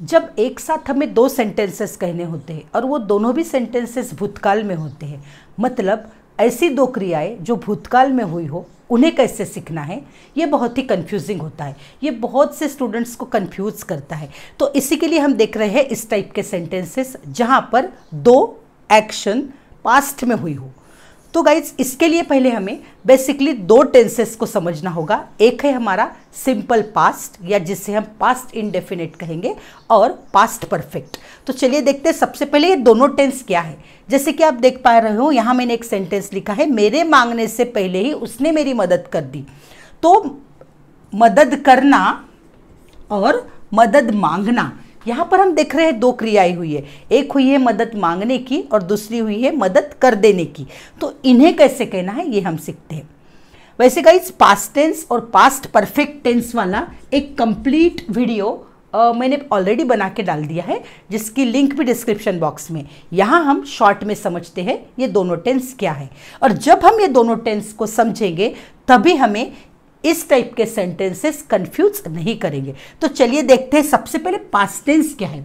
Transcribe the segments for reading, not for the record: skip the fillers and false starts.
जब एक साथ हमें दो सेंटेंसेस कहने होते हैं और वो दोनों भी सेंटेंसेस भूतकाल में होते हैं, मतलब ऐसी दो क्रियाएं जो भूतकाल में हुई हो उन्हें कैसे सीखना है, ये बहुत ही कंफ्यूजिंग होता है। ये बहुत से स्टूडेंट्स को कंफ्यूज करता है। तो इसी के लिए हम देख रहे हैं इस टाइप के सेंटेंसेस जहां पर दो एक्शन पास्ट में हुई हो। तो गाइज इसके लिए पहले हमें बेसिकली दो टेंसेस को समझना होगा। एक है हमारा सिंपल पास्ट या जिसे हम पास्ट इंडेफिनिट कहेंगे, और पास्ट परफेक्ट। तो चलिए देखते हैं सबसे पहले ये दोनों टेंस क्या है। जैसे कि आप देख पा रहे हो यहाँ मैंने एक सेंटेंस लिखा है, मेरे मांगने से पहले ही उसने मेरी मदद कर दी। तो मदद करना और मदद मांगना, यहाँ पर हम देख रहे हैं दो क्रियाएं हुई है। एक हुई है मदद मांगने की और दूसरी हुई है मदद कर देने की। तो इन्हें कैसे कहना है ये हम सीखते हैं। वैसे गाइस पास्ट टेंस और पास्ट परफेक्ट टेंस वाला एक कंप्लीट वीडियो मैंने ऑलरेडी बना के डाल दिया है, जिसकी लिंक भी डिस्क्रिप्शन बॉक्स में। यहाँ हम शॉर्ट में समझते हैं ये दोनों टेंस क्या है, और जब हम ये दोनों टेंस को समझेंगे तभी हमें इस टाइप के सेंटेंसेस कंफ्यूज नहीं करेंगे। तो चलिए देखते हैं सबसे पहले पास्ट टेंस क्या है।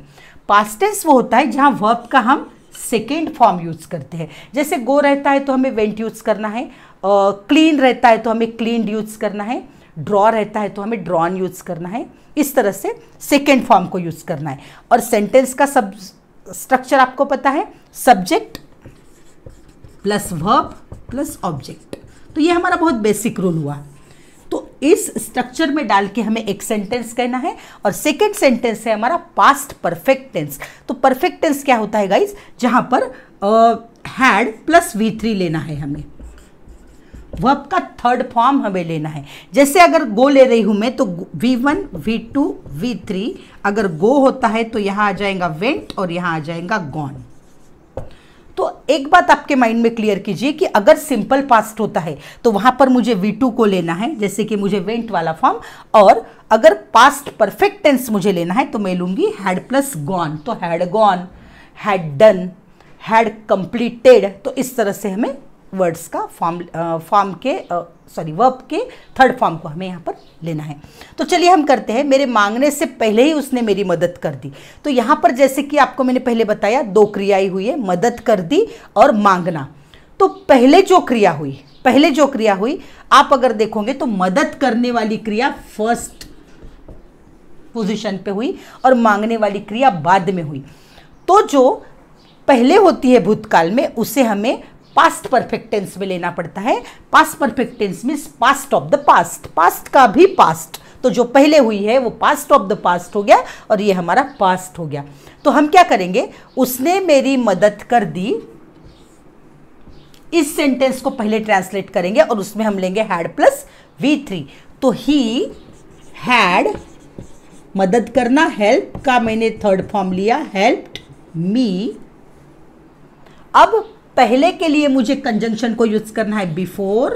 पास्ट टेंस वो होता है जहां वर्ब का हम सेकेंड फॉर्म यूज करते हैं। जैसे गो रहता है तो हमें वेंट यूज करना है, क्लीन रहता है तो हमें क्लीन्ड यूज करना है, ड्रॉ रहता है तो हमें ड्रॉन यूज करना है। इस तरह से सेकेंड फॉर्म को यूज करना है। और सेंटेंस का सब स्ट्रक्चर आपको पता है, subject plus verb plus object. तो ये हमारा बहुत बेसिक रूल हुआ। तो इस स्ट्रक्चर में डाल के हमें एक सेंटेंस कहना है, और सेकेंड सेंटेंस है हमारा पास्ट परफेक्ट टेंस। तो परफेक्ट टेंस क्या होता है गाइज, जहां पर हैड प्लस V3 लेना है, हमें वर्ब का थर्ड फॉर्म हमें लेना है। जैसे अगर गो ले रही हूं मैं तो V1 V2 V3, अगर गो होता है तो यहां आ जाएगा वेंट और यहां आ जाएगा गॉन। तो एक बात आपके माइंड में क्लियर कीजिए कि अगर सिंपल पास्ट होता है तो वहां पर मुझे V2 को लेना है, जैसे कि मुझे वेंट वाला फॉर्म, और अगर पास्ट परफेक्ट टेंस मुझे लेना है तो मैं लूंगी हैड प्लस गॉन। तो had gone, had done, had completed. तो इस तरह से हमें वर्ड्स का वर्ब के थर्ड फॉर्म को हमें यहाँ पर लेना है। तो चलिए हम करते हैं, मेरे मांगने से पहले ही उसने मेरी मदद कर दी। तो यहाँ पर जैसे कि आपको मैंने पहले बताया दो क्रियाएं हुई है, मदद कर दी और मांगना। तो पहले जो क्रिया हुई आप अगर देखोगे तो मदद करने वाली क्रिया फर्स्ट पोजीशन पे हुई और मांगने वाली क्रिया बाद में हुई। तो जो पहले होती है भूतकाल में उसे हमें पास्ट परफेक्ट टेंस में लेना पड़ता है। Past perfect tense means past of the past, past का भी पास्ट। तो जो पहले हुई है वो पास्ट ऑफ द पास्ट हो गया और ये हमारा पास्ट हो गया। तो हम क्या करेंगे, उसने मेरी मदद कर दी, इस सेंटेंस को पहले ट्रांसलेट करेंगे और उसमें हम लेंगे हैड प्लस V3। तो ही हैड, मदद करना, हेल्प का मैंने थर्ड फॉर्म लिया, हेल्प्ड मी। अब पहले के लिए मुझे कंजंक्शन को यूज करना है before.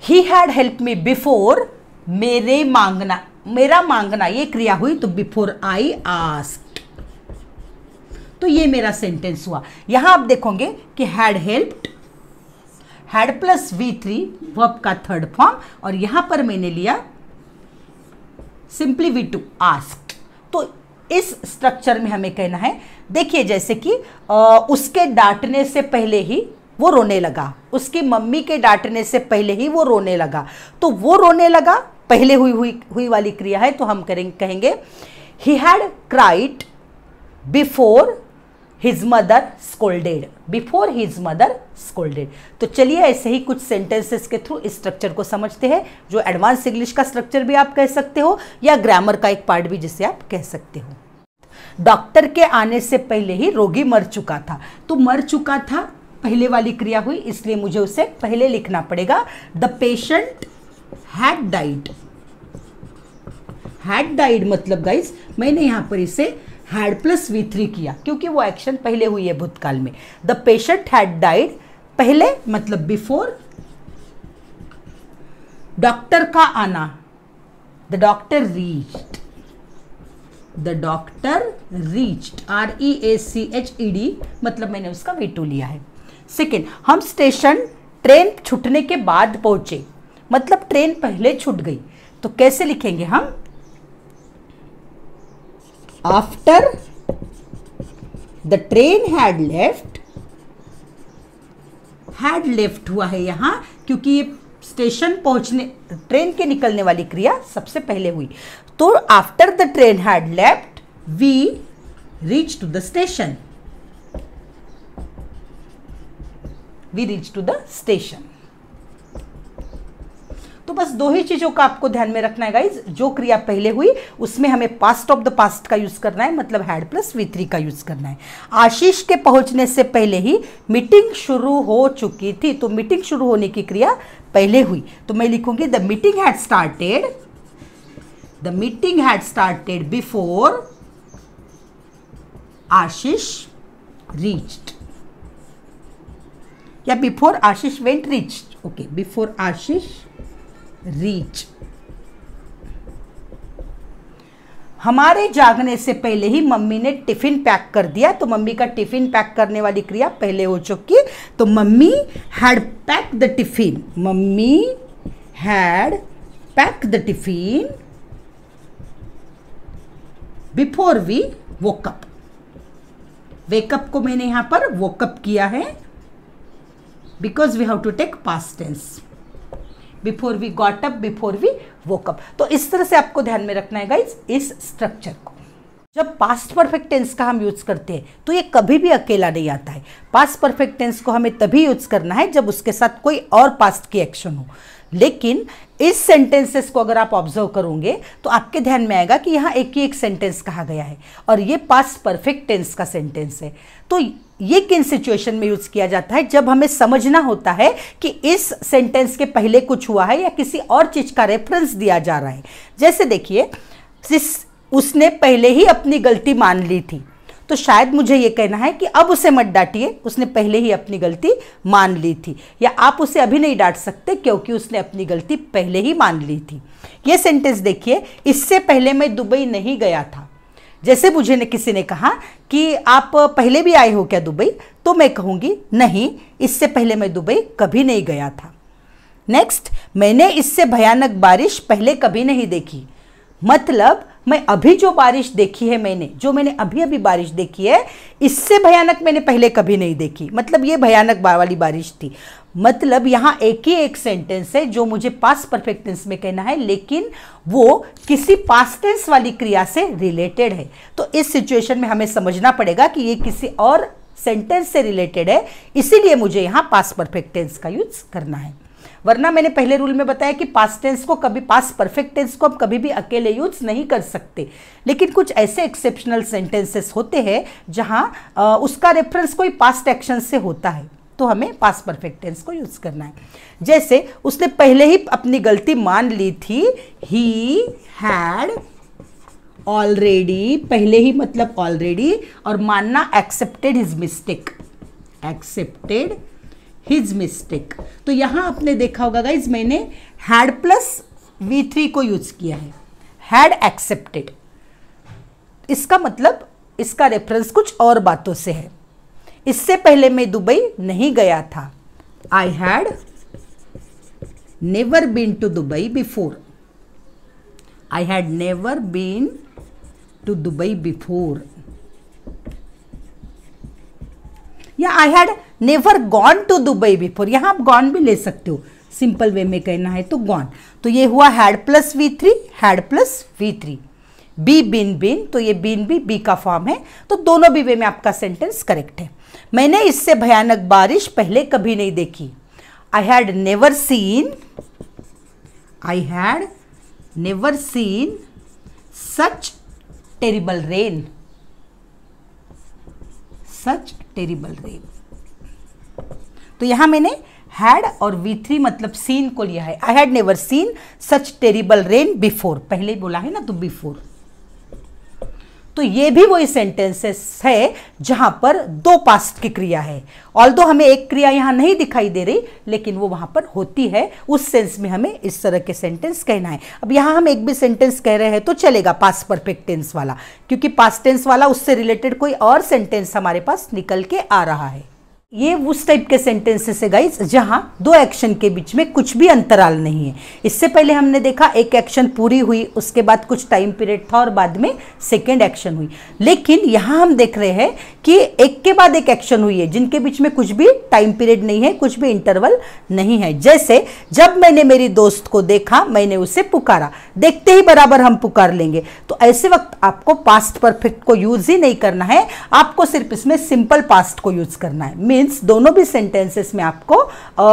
He had help me before मेरे मांगना, मेरा मांगना ये क्रिया हुई तो बिफोर आई आस्क्ड। तो ये मेरा सेंटेंस हुआ। यहां आप देखोगे कि had helped, had plus V3 verb का थर्ड फॉर्म, और यहां पर मैंने लिया सिंपली V2 आस्क्ड। तो इस स्ट्रक्चर में हमें कहना है, देखिए जैसे कि उसके डांटने से पहले ही वो रोने लगा, उसकी मम्मी के डांटने से पहले ही वो रोने लगा। तो वो रोने लगा पहले हुई वाली क्रिया है, तो हम कहेंगे he had cried before his mother scolded, before his mother scolded. तो चलिए ऐसे ही कुछ सेंटेंसेस के थ्रू इस स्ट्रक्चर को समझते हैं, जो एडवांस इंग्लिश का स्ट्रक्चर भी आप कह सकते हो या ग्रामर का एक पार्ट भी जिसे आप कह सकते हो। डॉक्टर के आने से पहले ही रोगी मर चुका था। तो मर चुका था पहले वाली क्रिया हुई, इसलिए मुझे उसे पहले लिखना पड़ेगा। The patient had died, had died मतलब गाइस मैंने यहां पर इसे हैड प्लस V3 किया क्योंकि वो एक्शन पहले हुई है भूतकाल में। द पेशेंट हैड डाइड, पहले मतलब बिफोर डॉक्टर का आना, the doctor reached, the doctor reached REACHED मतलब मैंने उसका V2 लिया है। सेकेंड, हम स्टेशन ट्रेन छूटने के बाद पहुंचे, मतलब ट्रेन पहले छूट गई। तो कैसे लिखेंगे हम, after the train had left हुआ है यहां, क्योंकि ये स्टेशन पहुंचने, ट्रेन के निकलने वाली क्रिया सबसे पहले हुई। तो after the train had left we reach to the station, we reach to the station. तो बस दो ही चीजों का आपको ध्यान में रखना है गाइज, जो क्रिया पहले हुई उसमें हमें पास्ट ऑफ द पास्ट का यूज करना है, मतलब हैड प्लस V3 का यूज करना है। आशीष के पहुंचने से पहले ही मीटिंग शुरू हो चुकी थी, तो मीटिंग शुरू होने की क्रिया पहले हुई, तो मैं लिखूंगी the meeting had started before Ashish reached, या बिफोर आशीष वेंट रीच्ड, ओके, बिफोर आशीष रीच। हमारे जागने से पहले ही मम्मी ने टिफिन पैक कर दिया, तो मम्मी का टिफिन पैक करने वाली क्रिया पहले हो चुकी, तो mummy had pack the tiffin, mummy had pack the tiffin before we woke up. Wake up को मैंने यहां पर वोकअप किया है because we have to take past tense, before we got up, before we woke up. तो इस तरह से आपको ध्यान में रखना है गाइज इस स्ट्रक्चर को। जब पास्ट परफेक्ट टेंस का हम यूज करते हैं तो ये कभी भी अकेला नहीं आता है। पास्ट परफेक्ट टेंस को हमें तभी यूज करना है जब उसके साथ कोई और पास्ट की एक्शन हो। लेकिन इस सेंटेंसेस को अगर आप ऑब्जर्व करोगे तो आपके ध्यान में आएगा कि यहाँ एक ही एक सेंटेंस कहा गया है और ये पास्ट परफेक्ट टेंस का सेंटेंस है। तो ये किन सिचुएशन में यूज किया जाता है? जब हमें समझना होता है कि इस सेंटेंस के पहले कुछ हुआ है या किसी और चीज का रेफरेंस दिया जा रहा है। जैसे देखिए, उसने पहले ही अपनी गलती मान ली थी, तो शायद मुझे ये कहना है कि अब उसे मत डांटिए, उसने पहले ही अपनी गलती मान ली थी, या आप उसे अभी नहीं डांट सकते क्योंकि उसने अपनी गलती पहले ही मान ली थी। ये सेंटेंस देखिए, इससे पहले मैं दुबई नहीं गया था। जैसे मुझे किसी ने कहा कि आप पहले भी आए हो क्या दुबई, तो मैं कहूँगी नहीं, इससे पहले मैं दुबई कभी नहीं गया था। नेक्स्ट, मैंने इससे भयानक बारिश पहले कभी नहीं देखी। मतलब मैं अभी जो बारिश देखी है, मैंने अभी अभी बारिश देखी है, इससे भयानक मैंने पहले कभी नहीं देखी। मतलब ये भयानक वाली बारिश थी। मतलब यहाँ एक ही एक सेंटेंस है जो मुझे पास्ट परफेक्ट टेंस में कहना है, लेकिन वो किसी पास्ट टेंस वाली क्रिया से रिलेटेड है। तो इस सिचुएशन में हमें समझना पड़ेगा कि ये किसी और सेंटेंस से रिलेटेड है, इसीलिए मुझे यहाँ पास्ट परफेक्ट टेंस का यूज करना है। वरना मैंने पहले रूल में बताया कि पास्ट टेंस को कभी, पास्ट परफेक्ट टेंस को हम कभी भी अकेले यूज नहीं कर सकते। लेकिन कुछ ऐसे एक्सेप्शनल सेंटेंसेस होते हैं जहां उसका रेफरेंस कोई पास्ट एक्शन से होता है, तो हमें पास्ट परफेक्ट टेंस को यूज करना है। जैसे उसने पहले ही अपनी गलती मान ली थी, ही हैड ऑलरेडी, पहले ही मतलब ऑलरेडी, और मानना accepted his mistake, accepted his mistake. तो यहां आपने देखा होगा गाइज, मैंने हैड प्लस V3 को यूज किया है, हैड एक्सेप्टेड। इसका मतलब इसका रेफरेंस कुछ और बातों से है। इससे पहले मैं दुबई नहीं गया था, I had never been to Dubai before, I had never been to Dubai before, या I had never gone to Dubai before. यहां आप गॉन भी ले सकते हो, सिंपल वे में कहना है तो गॉन। तो ये हुआ had plus V3, had plus V3। Be been been, तो ये बीन भी बी का फॉर्म है, तो दोनों भी वे में आपका सेंटेंस करेक्ट है। मैंने इससे भयानक बारिश पहले कभी नहीं देखी, आई had never seen, I had never seen such terrible rain, such terrible rain. तो यहां मैंने हैड और V3 मतलब सीन को लिया है। आई had never seen such terrible rain before, पहले ही बोला है ना, तो बिफोर। तो ये भी वही सेंटेंसेस है जहां पर दो पास्ट की क्रिया है। ऑल्दो हमें एक क्रिया यहां नहीं दिखाई दे रही, लेकिन वो वहां पर होती है। उस सेंस में हमें इस तरह के सेंटेंस कहना है। अब यहां हम एक भी सेंटेंस कह रहे हैं तो चलेगा, पास्ट परफेक्ट टेंस वाला, क्योंकि पास्ट टेंस वाला उससे रिलेटेड कोई और सेंटेंस हमारे पास निकल के आ रहा है। ये उस टाइप के सेंटेंसेस है गाइस जहां दो एक्शन के बीच में कुछ भी अंतराल नहीं है। इससे पहले हमने देखा एक एक्शन पूरी हुई, उसके बाद कुछ टाइम पीरियड था और बाद में सेकेंड एक्शन हुई। लेकिन यहां हम देख रहे हैं कि एक के बाद एक एक्शन हुई है जिनके बीच में कुछ भी टाइम पीरियड नहीं है, कुछ भी इंटरवल नहीं है। जैसे जब मैंने मेरी दोस्त को देखा, मैंने उसे पुकारा, देखते ही बराबर हम पुकार लेंगे। तो ऐसे वक्त आपको पास्ट परफेक्ट को यूज ही नहीं करना है, आपको सिर्फ इसमें सिंपल पास्ट को यूज करना है। मीन्स दोनों भी सेंटेंसेस में आपको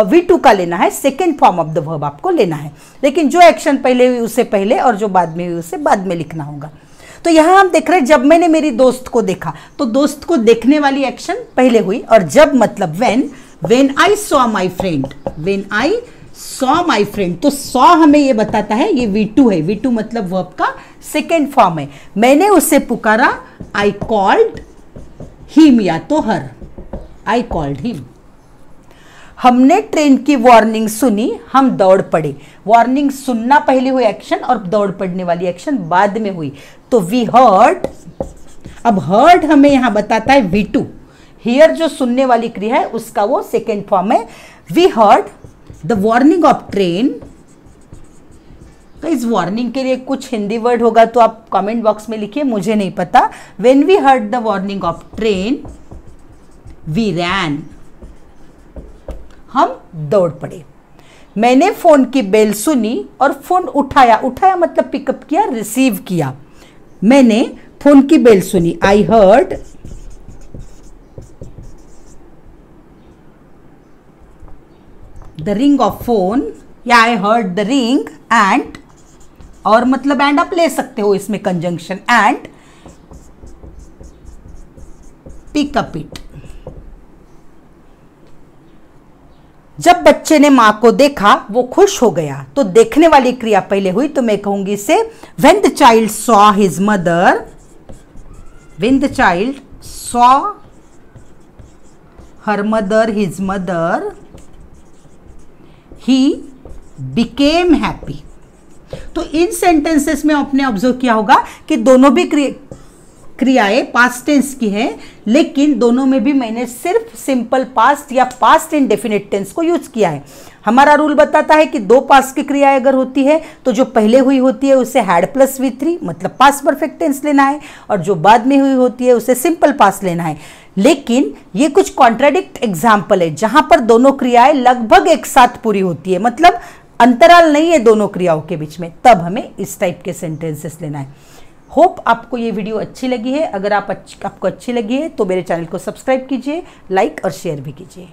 V2 का लेना है, second form of the verb आपको लेना है। लेकिन जो एक्शन पहले हुई उसे पहले और जो बाद में हुई उसे बाद में लिखना होगा। तो यहां हम देख रहे हैं जब मैंने मेरी दोस्त को देखा, तो दोस्त को देखने वाली एक्शन पहले हुई, और जब मतलब when I saw my friend, when I saw my friend, तो सॉ हमें ये बताता है ये V2 है। V2 मतलब वर्ब का सेकेंड फॉर्म है। मैंने उसे पुकारा, आई कॉल्ड हिम या तो हर, आई कॉल्ड हिम। हमने ट्रेन की वार्निंग सुनी, हम दौड़ पड़े। वार्निंग सुनना पहले हुई एक्शन और दौड़ पड़ने वाली एक्शन बाद में हुई, तो वी हर्ड। अब हर्ड हमें यहां बताता है V2। हियर जो सुनने वाली क्रिया है उसका वो सेकेंड फॉर्म है। We heard the warning of train. तो इस वार्निंग के लिए कुछ हिंदी वर्ड होगा तो आप कमेंट बॉक्स में लिखिए, मुझे नहीं पता। When we heard the warning of train we ran, हम दौड़ पड़े। मैंने फोन की बेल सुनी और फोन उठाया, उठाया मतलब पिकअप किया, रिसीव किया। मैंने फोन की बेल सुनी, I heard the ring of phone, या I heard the ring and, और मतलब एंड आप ले सकते हो इसमें conjunction, and pick up it. जब बच्चे ने मां को देखा वो खुश हो गया, तो देखने वाली क्रिया पहले हुई, तो मैं कहूंगी इसे when the child saw his mother, when the child saw her mother, his mother, he became happy. तो इन सेंटेंसेस में आपने ऑब्जर्व किया होगा कि दोनों भी क्रियाएं पास्ट टेंस की है, लेकिन दोनों में भी मैंने सिर्फ सिंपल पास्ट या पास्ट इंडेफिनिट टेंस को यूज किया है। हमारा रूल बताता है कि दो पास्ट की क्रियाएं अगर होती है तो जो पहले हुई होती है उसे हैड प्लस V3 मतलब पास्ट परफेक्ट टेंस लेना है, और जो बाद में हुई होती है उसे सिंपल पास्ट लेना है। लेकिन ये कुछ कॉन्ट्राडिक्ट एग्जाम्पल है जहां पर दोनों क्रियाएं लगभग एक साथ पूरी होती है, मतलब अंतराल नहीं है दोनों क्रियाओं के बीच में, तब हमें इस टाइप के सेंटेंसेस लेना है। होप आपको ये वीडियो अच्छी लगी है। अगर आपको अच्छी लगी है तो मेरे चैनल को सब्सक्राइब कीजिए, लाइक और शेयर भी कीजिए।